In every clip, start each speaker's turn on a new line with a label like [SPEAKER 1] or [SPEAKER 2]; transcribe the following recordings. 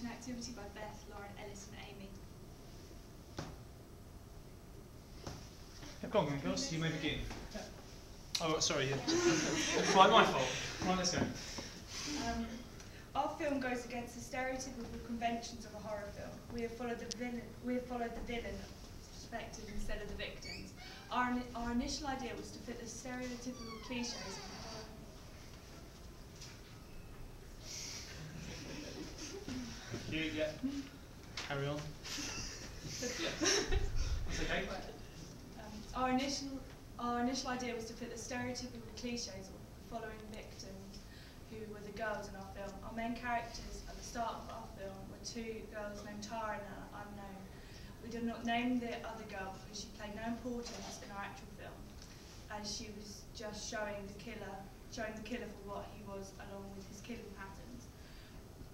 [SPEAKER 1] feature an activity by Beth, Lauren, Ellis and Amy.
[SPEAKER 2] Go on, girls, you may begin. Yeah. Oh, sorry, yeah. Right, my fault. Right, let's go.
[SPEAKER 1] Our film goes against the stereotypical conventions of a horror film. We have followed the villain perspective instead of the victims. Our initial idea was to fit the stereotypical cliches of horror.
[SPEAKER 2] Yeah. Carry on. That's okay.
[SPEAKER 1] Our initial idea was to fit the stereotypical cliches of following victims, who were the girls in our film. Our main characters at the start of our film were two girls named Tara and Unknown. We did not name the other girl because she played no importance in our actual film, as she was just showing the killer for what he was, along with his killing patterns.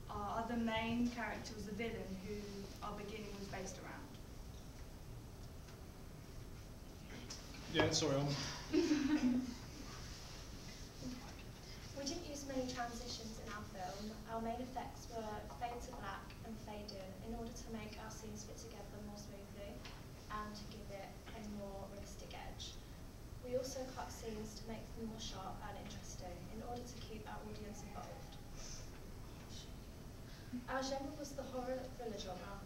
[SPEAKER 1] Our other main character was the villain, who our beginning was based around.
[SPEAKER 2] Yeah, sorry, on.
[SPEAKER 3] We didn't use many transitions in our film. Our main effects were fade to black and fade in order to make our scenes fit together more smoothly and to give it a more realistic edge. We also cut scenes to make them more sharp and interesting in order to keep our audience involved. Our genre was the horror thriller genre,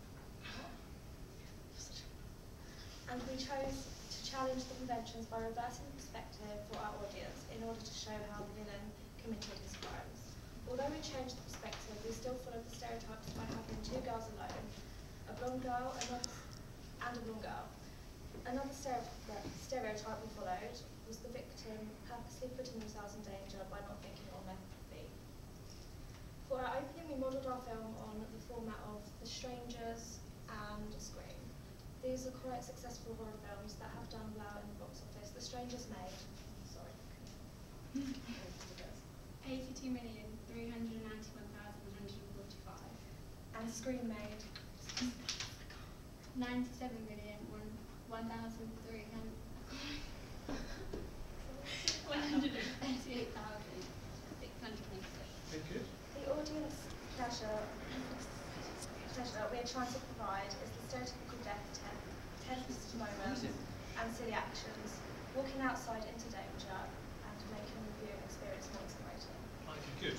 [SPEAKER 3] and we chose to challenge the conventions by reversing the perspective for our audience in order to show how the villain committed his crimes. Although we changed the perspective, we still followed the stereotypes by having two girls alone, a blonde girl and a blonde girl. Another stereotype we followed was the victim purposely putting themselves in danger by not thinking on their feet. For our opening, we modelled our film on the format of The Strangers and Scream. These are quite successful horror films that have done well in the box office. The Strangers made,
[SPEAKER 4] 82,391,145.
[SPEAKER 3] And Scream made
[SPEAKER 4] 97,138,626.
[SPEAKER 2] Very good.
[SPEAKER 3] The audience pleasure we are trying to provide is the stereotypical death, tense moments and silly actions, walking outside into danger and making the viewing experience more exhilarating.
[SPEAKER 2] Okay, good.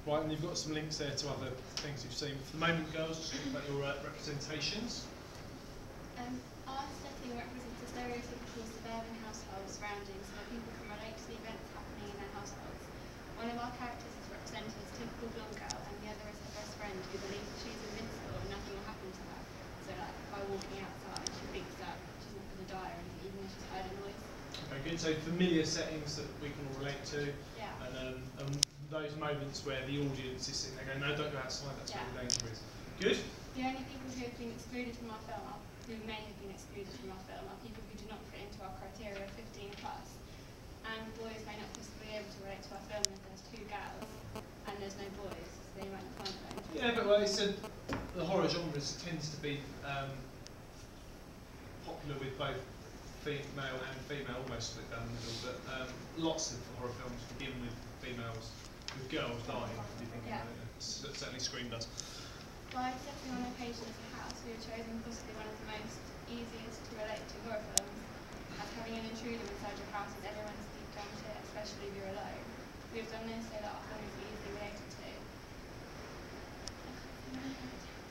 [SPEAKER 2] Right, and you've got some links there to other things you've seen. For the moment, girls, just talk about your representations.
[SPEAKER 4] Our setting represents a stereotypical suburban household surroundings where people can relate to the events happening in their households. One of our characters is represented as a typical blonde girl, and the other is her best friend who believes that she's invincible and nothing will happen to her. So, like, by walking outside, she thinks that she's not going to die or anything, even if she's heard a noise.
[SPEAKER 2] Okay, good. So familiar settings that we can all relate to.
[SPEAKER 4] Yeah.
[SPEAKER 2] And those moments where the audience is sitting there going, no, don't go outside, that's where the danger is. Good.
[SPEAKER 4] The only people who have been excluded from our film, who may have been excluded from our film, are people who do not fit into our criteria of 15 plus. And boys may not possibly be able to relate to our film if there's two girls and there's no boys, so they might not find it.
[SPEAKER 2] Yeah, but well, it's the horror genre tends to be popular with both male and female, almost split down the middle, but lots of horror films begin with females, with girls dying, if you think about it. Certainly Scream does.
[SPEAKER 4] By setting on location as a house, we have chosen possibly one of the most easiest to relate to horror films, as having an intruder inside your house is everyone's deep down shit, especially if you're alone. We have done this so that our film is easily related to.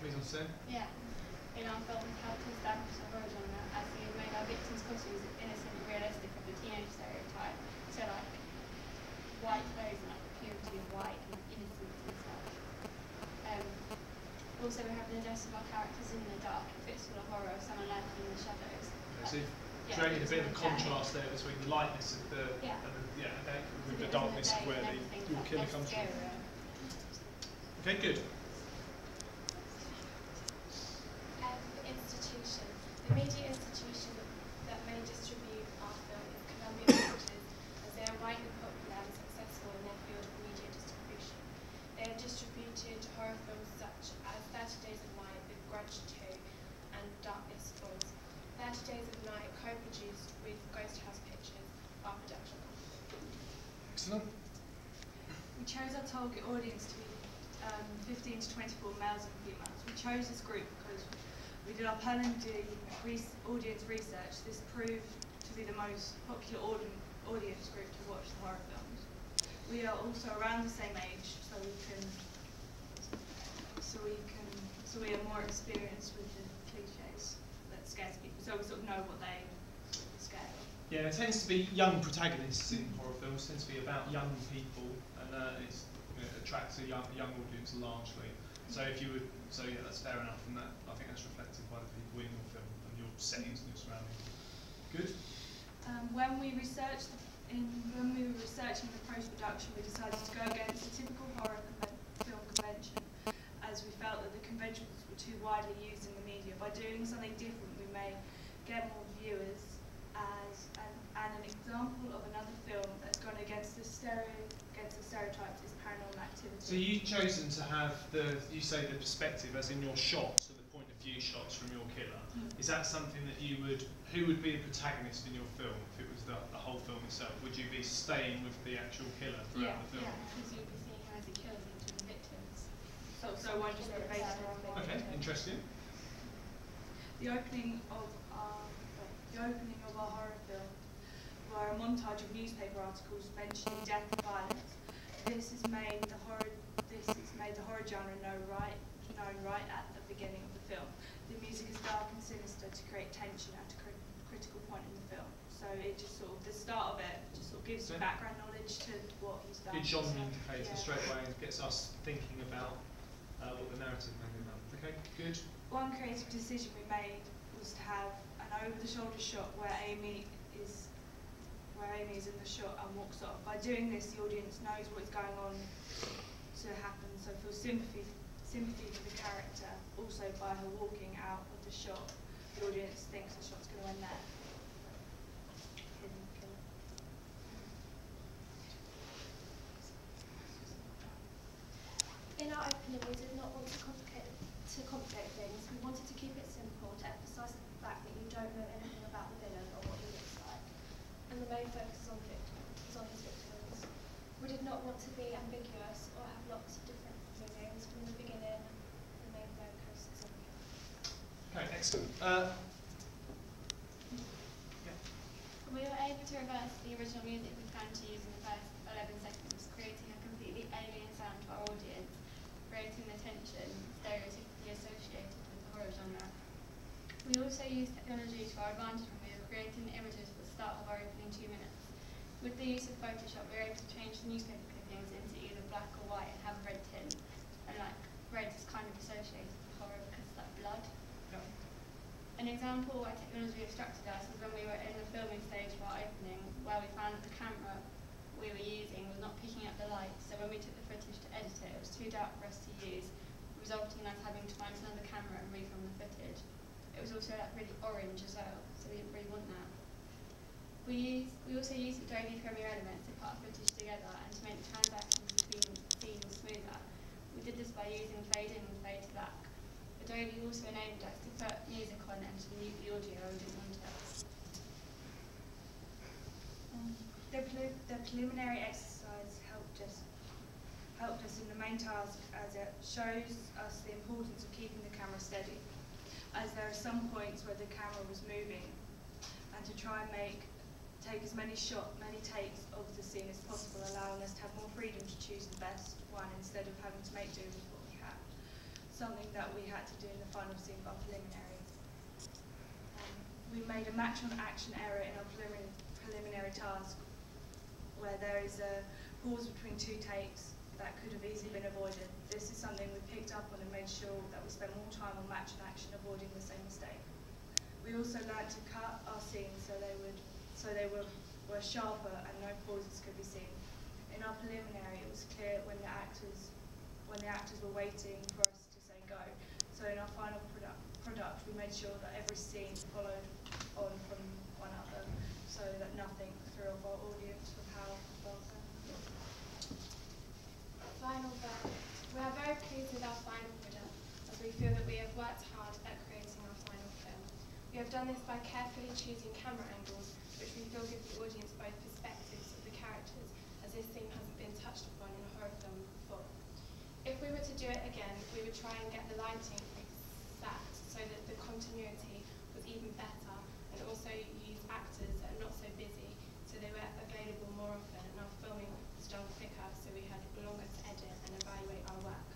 [SPEAKER 2] Mise en scène?
[SPEAKER 4] Yeah. In our film, we helped to establish the horror genre as we have made our victims' costumes innocent and realistic of the teenage stereotype. So, like, white clothes and like the purity of white and innocence and stuff. Also, we have an address of our characters in the dark. It fits with the horror of someone lurking in the shadows.
[SPEAKER 2] So you've created a bit of a contrast there between the lightness of the with the darkness of where your killer comes from. Okay, good.
[SPEAKER 5] Institution. The media institution that may distribute our film is Columbia Pictures, as they are widely popular and successful in their field of media distribution. They have distributed horror films such as 30 Days of Night, The Grudge 2, and Darkness Falls. 30 Days of Night, co-produced with Ghost House Pictures, our production company.
[SPEAKER 2] Excellent.
[SPEAKER 1] We chose our target audience to be 15 to 24 males and females. We chose this group because we did our Pearl and D audience research. This proved to be the most popular audience group to watch the horror films. We are also around the same age, so we are more experienced with the cliches that scares people. So we sort of know what they scare.
[SPEAKER 2] Yeah, it tends to be young protagonists in horror films. It tends to be about young people, and it attracts a young audience largely. So yeah, that's fair enough, and I think that's reflected by the people in your film and your settings and your surroundings. Good.
[SPEAKER 1] When we were researching the post-production, we decided to go against the typical horror film convention, as we felt that the conventions were too widely used in the media. By doing something different, we may get more viewers. And an example of another film that's gone against the stereotypes is Paranormal Activity.
[SPEAKER 2] So you've chosen to have the perspective, as in your shots, so the point of view shots from your killer. Is that something that who would be the protagonist in your film if it was the whole film itself? Would you be staying with the actual killer throughout the film?
[SPEAKER 4] Yeah, because you'd be seeing how he kills each of the victims.
[SPEAKER 1] So why just be based on
[SPEAKER 2] Okay, interesting.
[SPEAKER 1] The opening of our horror film were a montage of newspaper articles mentioning death and violence. This has made the horror genre known right at the beginning of the film. The music is dark and sinister to create tension at a critical point in the film. So it just sort of, the start of it just sort of gives you background knowledge to what he's done.
[SPEAKER 2] Good genre indicator straight away and gets us thinking about what the narrative may be about. Okay, good.
[SPEAKER 1] One creative decision we made was to have an over-the-shoulder shot where Amy is in the shot and walks off. By doing this, the audience knows what is going on to happen, so feels sympathy for the character. Also, by her walking out of the shot, the audience thinks the shot's going to end there.
[SPEAKER 3] In our opening, we did not want to complicate things. We wanted to keep it simple, to emphasise the fact that you don't know anything about the villain or what he looks like. And the main focus is on his victims. We did not want to be ambiguous or have lots of different meanings. From the beginning, the main focus is on him.
[SPEAKER 2] Okay, excellent.
[SPEAKER 4] We were able to reverse the original music we planned to use in the first 11 seconds, creating a completely alien sound to our audience, creating the tension stereotypically associated with the horror genre. We also used technology to our advantage when we were creating the images for the start of our opening 2 minutes. With the use of Photoshop, we were able to change the newspaper clippings into either black or white and have a red tint. And like red is kind of associated with horror because it's like blood.
[SPEAKER 2] Yeah.
[SPEAKER 4] An example where technology obstructed us was when we were in the filming stage for our opening, where we found that the camera we were using was not picking up the light. So when we took the footage to edit it, it was too dark for us to use, resulting in us having to find another camera and refilm the footage. It was also like really orange as well, so we didn't really want that. We also used Adobe Premiere Elements to put our footage together and to make the transactions between scenes smoother. We did this by using fade in and fade to black. Adobe also enabled us to put music on and to mute the audio and didn't want it.
[SPEAKER 1] The preliminary exercise helped us in the main task, as it shows us the importance of keeping the camera steady, as there are some points where the camera was moving, and to try and take as many takes of the scene as possible, allowing us to have more freedom to choose the best one instead of having to make do with what we had. Something that we had to do in the final scene of our preliminary. We made a match on action error in our preliminary task, where there is a pause between 2 takes that could have easily been avoided. This is something we picked up on and made sure that we spent more time on match and action, avoiding the same mistake. We also learned to cut our scenes so they were sharper and no pauses could be seen. In our preliminary, it was clear when the actors were waiting for us to say go. So in our final product, we made sure that every scene followed on from one another, so that nothing threw off our audience with how well done.
[SPEAKER 5] Final verdict. We are very pleased with our final product, as we feel that we have worked hard at creating our final film. We have done this by carefully choosing camera angles, which we feel give the audience both perspectives of the characters, as this theme hasn't been touched upon in a horror film before. If we were to do it again, we would try and get the lighting exact so that the continuity was even better, and also use actors that are not so busy, so they were available more often, and our filming was done quicker, so we had longer to edit and evaluate our work.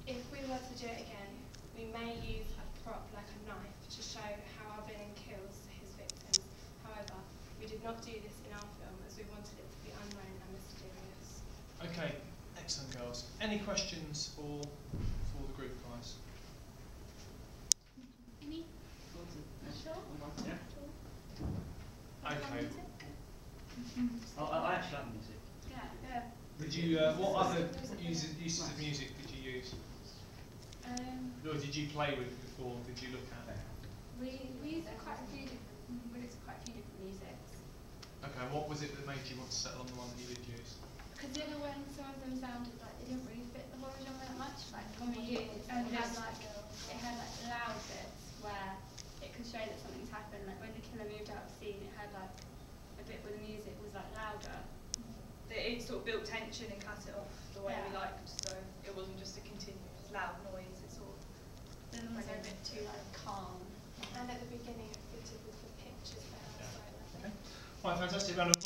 [SPEAKER 5] If we were to do it again, we may use a prop like a knife to show how our villain kills his victims. However, we did not do this in our film as we wanted it to be unknown and mysterious.
[SPEAKER 2] Okay, excellent, girls. Any questions for the group, guys?
[SPEAKER 4] Any? Sure.
[SPEAKER 6] Yeah.
[SPEAKER 2] Okay.
[SPEAKER 6] I actually like music.
[SPEAKER 4] Yeah.
[SPEAKER 2] Did you? What other uses of music did you use? Or did you play with before? Did you look at it?
[SPEAKER 4] We used quite a few different musics.
[SPEAKER 2] Okay. What was it that made you want to settle on the one that you did use?
[SPEAKER 4] Because the other one, some of them sounded like they didn't really fit the horror genre that much. Like when we used,
[SPEAKER 1] And
[SPEAKER 4] it had like loud bits where it could show that something's happened. Like when the killer moved out of the scene, it had like a bit where the music was like louder.
[SPEAKER 1] It sort of built tension and cut it off the way we
[SPEAKER 4] Yeah.
[SPEAKER 1] liked, so it wasn't just a continuous loud noise. It sort of
[SPEAKER 4] Then was a bit too like calm.
[SPEAKER 5] And at the beginning, it fitted with the pictures that are outside.
[SPEAKER 2] Okay. Right, fantastic round of